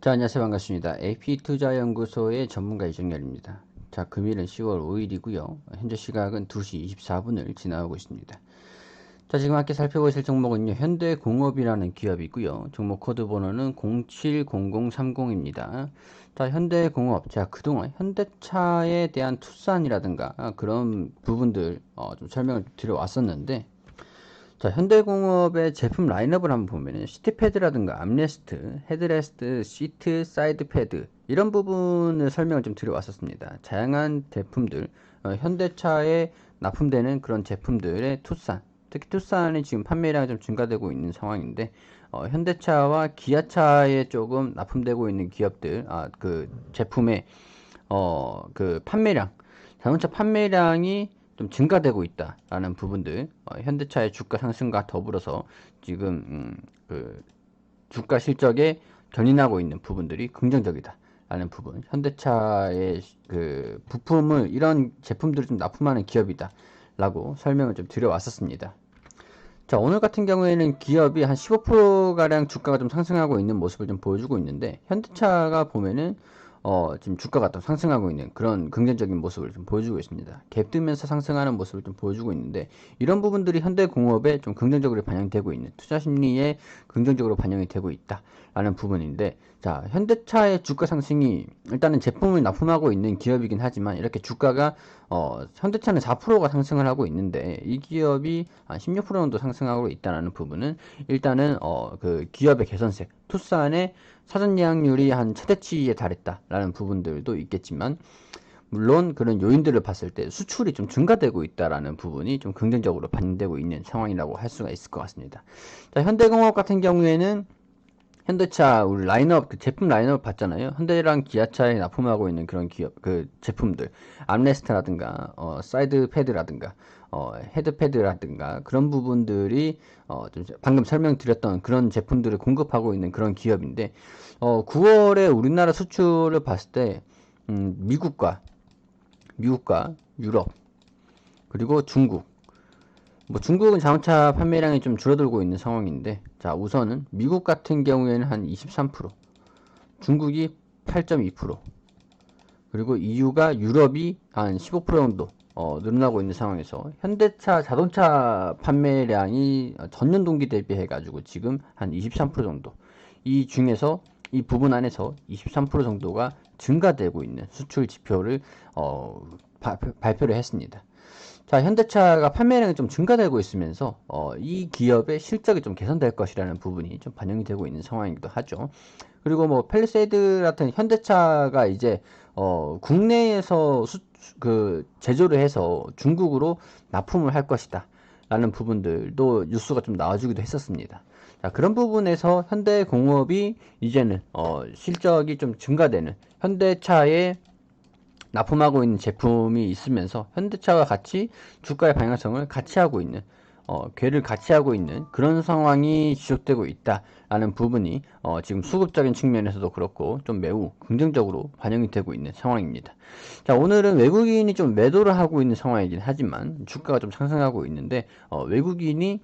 자, 안녕하세요. 반갑습니다. AP투자연구소의 전문가 이정열입니다. 자, 금일은 10월 5일이고요. 현재 시각은 2시 24분을 지나고 있습니다. 자, 지금 함께 살펴보실 종목은요, 현대공업이라는 기업이고요. 종목 코드 번호는 070030입니다. 자, 현대공업. 자, 그동안 현대차에 대한 투싼이라든가 그런 부분들 좀 설명을 드려왔었는데, 자, 현대공업의 제품 라인업을 한번 보면은 시트패드라든가 암레스트, 헤드레스트, 시트, 사이드 패드 이런 부분을 설명을 좀 드려왔었습니다. 다양한 제품들, 현대차에 납품되는 그런 제품들의 투싼, 특히 투싼이 지금 판매량이 좀 증가되고 있는 상황인데, 현대차와 기아차에 조금 납품되고 있는 기업들, 그 제품의 그 판매량, 자동차 판매량이 좀 증가되고 있다라는 부분들, 현대차의 주가 상승과 더불어서 지금 그 주가 실적에 견인하고 있는 부분들이 긍정적이다라는 부분, 현대차의 그 부품을 이런 제품들을 좀 납품하는 기업이다라고 설명을 좀 드려왔었습니다. 자, 오늘 같은 경우에는 기업이 한 15%가량 주가가 좀 상승하고 있는 모습을 좀 보여주고 있는데, 현대차가 보면은 지금 주가가 또 상승하고 있는 그런 긍정적인 모습을 좀 보여주고 있습니다. 갭 뜨면서 상승하는 모습을 좀 보여주고 있는데, 이런 부분들이 현대공업에 좀 긍정적으로 반영되고 있는, 투자 심리에 긍정적으로 반영이 되고 있다라는 부분인데, 자, 현대차의 주가 상승이 일단은 제품을 납품하고 있는 기업이긴 하지만, 이렇게 주가가 현대차는 4%가 상승을 하고 있는데 이 기업이 한 16% 정도 상승하고 있다는 부분은 일단은 그 기업의 개선세, 투싼의 사전 예약률이 한 최대치에 달했다라는 부분들도 있겠지만, 물론 그런 요인들을 봤을 때 수출이 좀 증가되고 있다라는 부분이 좀 긍정적으로 반영되고 있는 상황이라고 할 수가 있을 것 같습니다. 자, 현대공업 같은 경우에는 현대차 우리 라인업 그 제품 라인업 봤잖아요. 현대랑 기아차에 납품하고 있는 그런 기업 그 제품들, 암레스트라든가 사이드 패드라든가 헤드 패드라든가 그런 부분들이 좀 방금 설명드렸던 그런 제품들을 공급하고 있는 그런 기업인데, 9월에 우리나라 수출을 봤을 때 미국과 유럽, 그리고 중국, 뭐 중국은 자동차 판매량이 좀 줄어들고 있는 상황인데, 자, 우선은 미국 같은 경우에는 한 23%, 중국이 8.2%, 그리고 EU가 유럽이 한 15% 정도 늘어나고 있는 상황에서 현대차 자동차 판매량이 전년 동기 대비해 가지고 지금 한 23% 정도, 이 중에서 이 부분 안에서 23% 정도가 증가되고 있는 수출 지표를 발표를 했습니다. 자, 현대차가 판매량이 좀 증가되고 있으면서 이 기업의 실적이 좀 개선될 것이라는 부분이 좀 반영이 되고 있는 상황이기도 하죠. 그리고 뭐 팰리세이드 같은 현대차가 이제 국내에서 그 제조를 해서 중국으로 납품을 할 것이다 라는 부분들도 뉴스가 좀 나와주기도 했었습니다. 자, 그런 부분에서 현대공업이 이제는 실적이 좀 증가되는, 현대차의 납품하고 있는 제품이 있으면서 현대차와 같이 주가의 방향성을 같이 하고 있는, 궤를 같이 하고 있는 그런 상황이 지속되고 있다라는 부분이 지금 수급적인 측면에서도 그렇고 좀 매우 긍정적으로 반영이 되고 있는 상황입니다. 자, 오늘은 외국인이 좀 매도를 하고 있는 상황이긴 하지만 주가가 좀 상승하고 있는데, 외국인이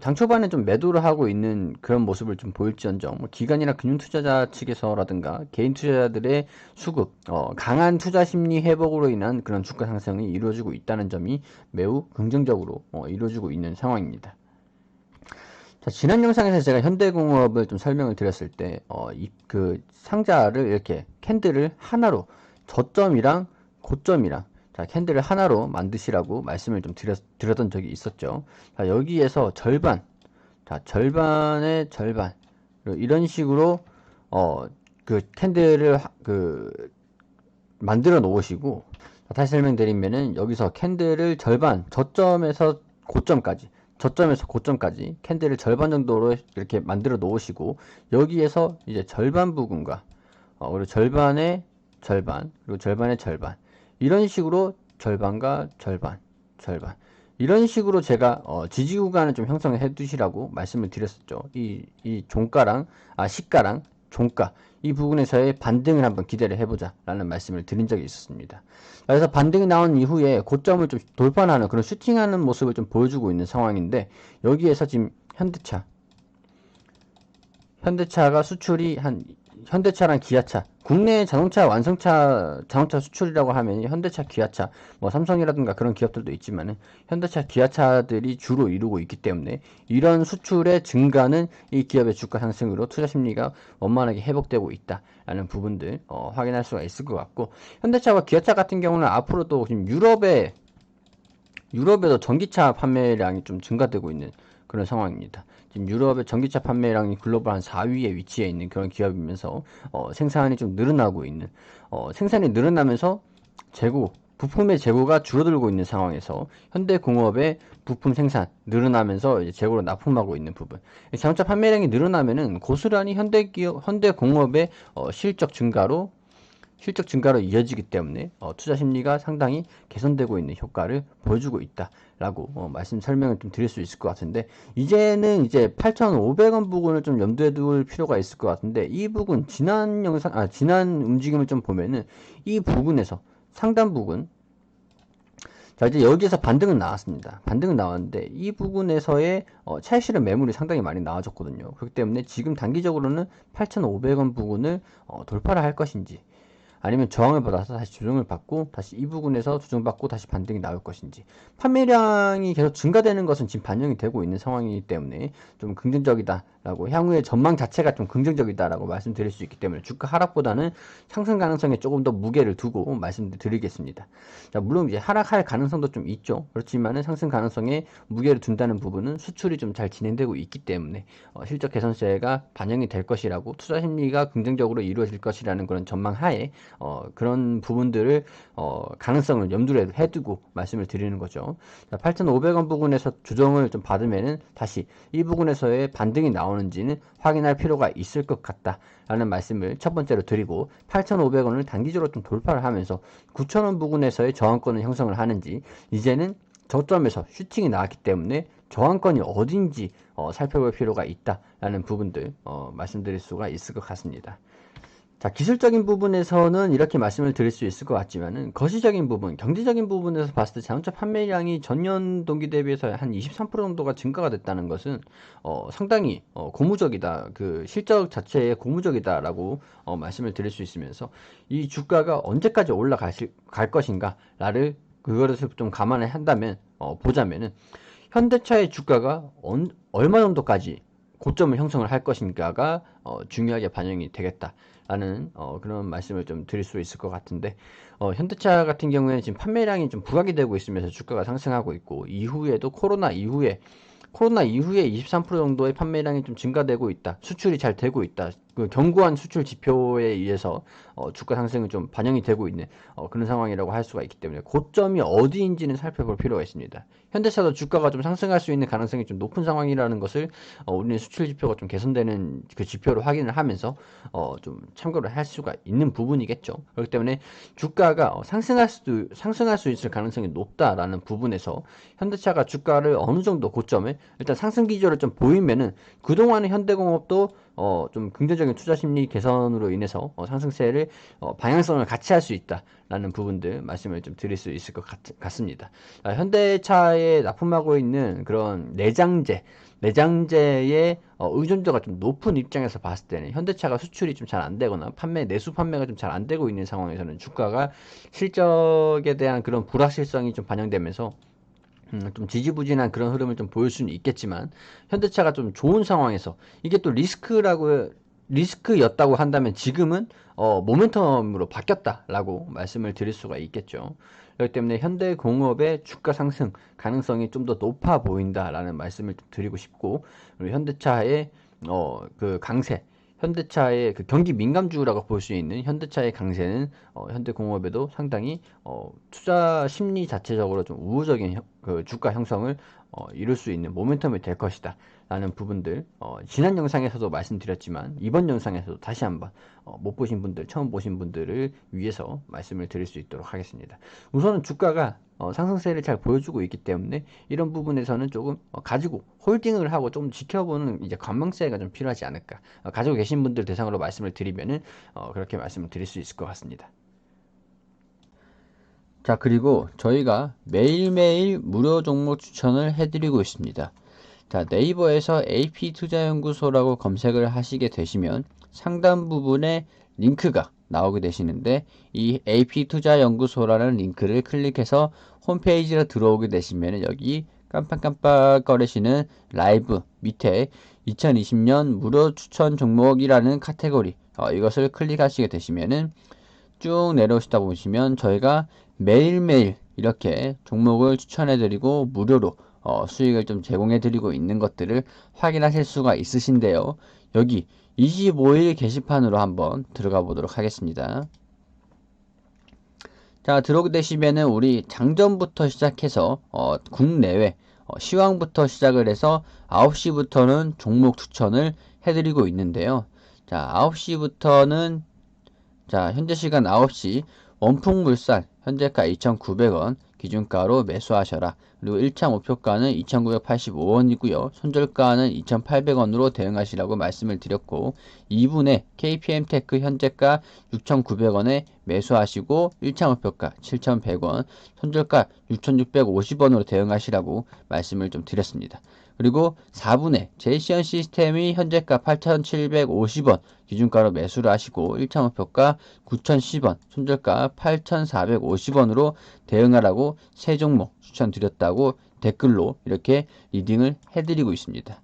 장 초반에 좀 매도를 하고 있는 그런 모습을 좀 보일지언정, 뭐 기관이나 금융투자자 측에서라든가 개인 투자자들의 수급, 강한 투자 심리 회복으로 인한 그런 주가 상승이 이루어지고 있다는 점이 매우 긍정적으로 이루어지고 있는 상황입니다. 자, 지난 영상에서 제가 현대공업을 좀 설명을 드렸을 때, 그 상자를 이렇게 캔들을 하나로 저점이랑 고점이랑, 자, 캔들을 하나로 만드시라고 말씀을 좀 드렸던 적이 있었죠. 자, 여기에서 절반, 자, 절반의 절반, 이런 식으로, 그 캔들을 만들어 놓으시고, 자, 다시 설명드리면은 여기서 캔들을 절반, 저점에서 고점까지 캔들을 절반 정도로 이렇게 만들어 놓으시고, 여기에서 이제 절반 부분과 그리고 절반의 절반, 그리고 절반의 절반, 이런 식으로 절반과 절반, 이런 식으로 제가 지지 구간을 좀 형성해 두시라고 말씀을 드렸었죠. 이 종가랑 시가랑 종가, 이 부분에서의 반등을 한번 기대를 해보자 라는 말씀을 드린 적이 있었습니다. 그래서 반등이 나온 이후에 고점을 좀 돌파하는 그런 슈팅하는 모습을 좀 보여주고 있는 상황인데, 여기에서 지금 현대차가 수출이 한 현대차랑 기아차, 국내 자동차 완성차 자동차 수출이라고 하면 현대차, 기아차, 뭐 삼성이라든가 그런 기업들도 있지만은 현대차, 기아차들이 주로 이루고 있기 때문에 이런 수출의 증가는 이 기업의 주가 상승으로 투자 심리가 원만하게 회복되고 있다라는 부분들 확인할 수가 있을 것 같고, 현대차와 기아차 같은 경우는 앞으로도 지금 유럽에도 전기차 판매량이 좀 증가되고 있는 그런 상황입니다. 지금 유럽의 전기차 판매량이 글로벌 한 4위에 위치해 있는 그런 기업이면서 생산이 좀 늘어나고 있는, 생산이 늘어나면서 부품의 재고가 줄어들고 있는 상황에서 현대공업의 부품 생산 늘어나면서 이제 재고로 납품하고 있는 부분, 자동차 판매량이 늘어나면은 고스란히 현대공업의 실적 증가로 이어지기 때문에 투자 심리가 상당히 개선되고 있는 효과를 보여주고 있다라고 설명을 좀 드릴 수 있을 것 같은데, 이제는 이제 8,500원 부근을 좀 염두에 둘 필요가 있을 것 같은데, 이 부분 지난 움직임을 좀 보면은 이 부분에서 상단 부분, 자, 이제 여기에서 반등은 나왔습니다. 반등은 나왔는데 이 부분에서의 차익 실현 매물이 상당히 많이 나와줬거든요. 그렇기 때문에 지금 단기적으로는 8,500원 부근을 돌파를 할 것인지, 아니면 저항을 받아서 다시 조정을 받고 다시 이 부분에서 조정받고 다시 반등이 나올 것인지, 판매량이 계속 증가되는 것은 지금 반영이 되고 있는 상황이기 때문에 좀 긍정적이다라고, 향후의 전망 자체가 좀 긍정적이다라고 말씀드릴 수 있기 때문에 주가 하락보다는 상승 가능성에 조금 더 무게를 두고 말씀드리겠습니다. 자, 물론 이제 하락할 가능성도 좀 있죠. 그렇지만은 상승 가능성에 무게를 둔다는 부분은 수출이 좀 잘 진행되고 있기 때문에 실적 개선세가 반영이 될 것이라고, 투자 심리가 긍정적으로 이루어질 것이라는 그런 전망 하에 그런 부분들을 가능성을 염두에 해두고 말씀을 드리는 거죠. 8,500원 부근에서 조정을 좀 받으면은 다시 이 부분에서의 반등이 나오는지는 확인할 필요가 있을 것 같다라는 말씀을 첫 번째로 드리고, 8,500원을 단기적으로 좀 돌파를 하면서 9,000원 부근에서의 저항권을 형성을 하는지, 이제는 저점에서 슈팅이 나왔기 때문에 저항권이 어딘지 살펴볼 필요가 있다라는 부분들 말씀드릴 수가 있을 것 같습니다. 자, 기술적인 부분에서는 이렇게 말씀을 드릴 수 있을 것 같지만은, 거시적인 부분, 경제적인 부분에서 봤을 때 자동차 판매량이 전년 동기 대비해서 한 23% 정도가 증가가 됐다는 것은 상당히 고무적이다, 그 실적 자체에 고무적이다라고 말씀을 드릴 수 있으면서, 이 주가가 언제까지 올라갈 것인가를 그거를 좀 감안을 한다면 보자면은, 현대차의 주가가 얼마 정도까지 고점을 형성을 할 것인가가 중요하게 반영이 되겠다라는 그런 말씀을 좀 드릴 수 있을 것 같은데, 현대차 같은 경우에는 지금 판매량이 좀 부각이 되고 있으면서 주가가 상승하고 있고, 이후에도 코로나 이후에 23% 정도의 판매량이 좀 증가되고 있다, 수출이 잘 되고 있다, 그 견고한 수출 지표에 의해서 주가 상승이 좀 반영이 되고 있는 그런 상황이라고 할 수가 있기 때문에, 고점이 어디인지는 살펴볼 필요가 있습니다. 현대차도 주가가 좀 상승할 수 있는 가능성이 좀 높은 상황이라는 것을 우리는 수출 지표가 좀 개선되는 그 지표로 확인을 하면서 좀 참고를 할 수가 있는 부분이겠죠. 그렇기 때문에 주가가 상승할 수 있을 가능성이 높다라는 부분에서, 현대차가 주가를 어느 정도 고점에 일단 상승 기조를 좀 보이면은, 그동안의 현대공업도 좀 긍정적인 투자 심리 개선으로 인해서 상승세를 방향성을 같이 할 수 있다라는 부분들 말씀을 좀 드릴 수 있을 것 같습니다. 현대차에 납품하고 있는 그런 내장재의 의존도가 좀 높은 입장에서 봤을 때는, 현대차가 수출이 좀 잘 안 되거나 내수 판매가 좀 잘 안 되고 있는 상황에서는 주가가 실적에 대한 그런 불확실성이 좀 반영되면서 좀 지지부진한 그런 흐름을 좀 보일 수는 있겠지만, 현대차가 좀 좋은 상황에서, 이게 또 리스크였다고 한다면 지금은 모멘텀으로 바뀌었다라고 말씀을 드릴 수가 있겠죠. 그렇기 때문에 현대공업의 주가 상승 가능성이 좀 더 높아 보인다라는 말씀을 드리고 싶고, 그리고 현대차의 그 강세, 현대차의 그 경기 민감주라고 볼 수 있는 현대차의 강세는 현대공업에도 상당히 투자 심리 자체적으로 좀 우호적인 그 주가 형성을 이룰 수 있는 모멘텀이 될 것이다 라는 부분들, 지난 영상에서도 말씀드렸지만 이번 영상에서도 다시 한번 못 보신 분들, 처음 보신 분들을 위해서 말씀을 드릴 수 있도록 하겠습니다. 우선은 주가가 상승세를 잘 보여주고 있기 때문에 이런 부분에서는 조금 가지고 홀딩을 하고 좀 지켜보는 이제 관망세가 좀 필요하지 않을까, 가지고 계신 분들 대상으로 말씀을 드리면은 그렇게 말씀을 드릴 수 있을 것 같습니다. 자, 그리고 저희가 매일매일 무료 종목 추천을 해드리고 있습니다. 자, 네이버에서 AP투자연구소라고 검색을 하시게 되시면 상단 부분에 링크가 나오게 되시는데, 이 AP투자연구소라는 링크를 클릭해서 홈페이지로 들어오게 되시면 여기 깜빡깜빡 거리시는 라이브 밑에 2020년 무료 추천 종목이라는 카테고리, 이것을 클릭하시게 되시면은 쭉 내려오시다 보시면 저희가 매일매일 이렇게 종목을 추천해드리고 무료로 수익을 좀 제공해드리고 있는 것들을 확인하실 수가 있으신데요. 여기 25일 게시판으로 한번 들어가 보도록 하겠습니다. 자, 들어오게 되시면은 우리 장전부터 시작해서 국내외 시황부터 시작을 해서 9시부터는 종목 추천을 해드리고 있는데요. 자, 9시부터는 자, 현재 시간 9시 원풍물산 현재가 2,900원 기준가로 매수하셔라. 그리고 1차 목표가는 2,985원이고요. 손절가는 2,800원으로 대응하시라고 말씀을 드렸고, 2분에 KPM테크 현재가 6,900원에 매수하시고 1차 목표가 7,100원, 손절가 6,650원으로 대응하시라고 말씀을 좀 드렸습니다. 그리고 4분에 제이시언 시스템이 현재가 8,750원 기준가로 매수를 하시고 1차 목표가 9,010원, 손절가 8,450원으로 대응하라고 세 종목 추천드렸다고 댓글로 이렇게 리딩을 해드리고 있습니다.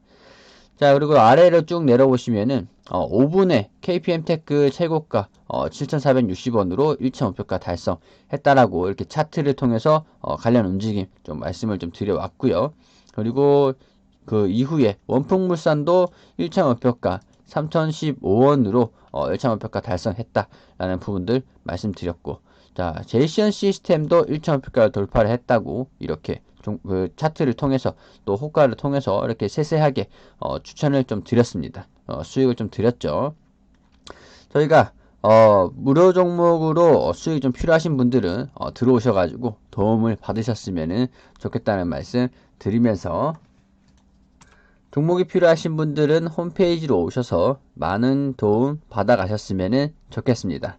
자, 그리고 아래로 쭉 내려보시면은 5분에 KPM테크 최고가 7,460원으로 1차 목표가 달성했다라고 이렇게 차트를 통해서 관련 움직임 좀 말씀을 좀 드려왔고요. 그리고 그 이후에 원풍물산도 1차 목표가 3,015원으로 1차 목표가 달성했다라는 부분들 말씀드렸고, 자, 제이시언 시스템도 1차 목표가를 돌파를 했다고 이렇게 그 차트를 통해서 또 호가를 통해서 이렇게 세세하게 추천을 좀 드렸습니다. 수익을 좀 드렸죠. 저희가 무료 종목으로 수익 좀 필요하신 분들은 들어오셔가지고 도움을 받으셨으면 좋겠다는 말씀 드리면서, 종목이 필요하신 분들은 홈페이지로 오셔서 많은 도움 받아 가셨으면 좋겠습니다.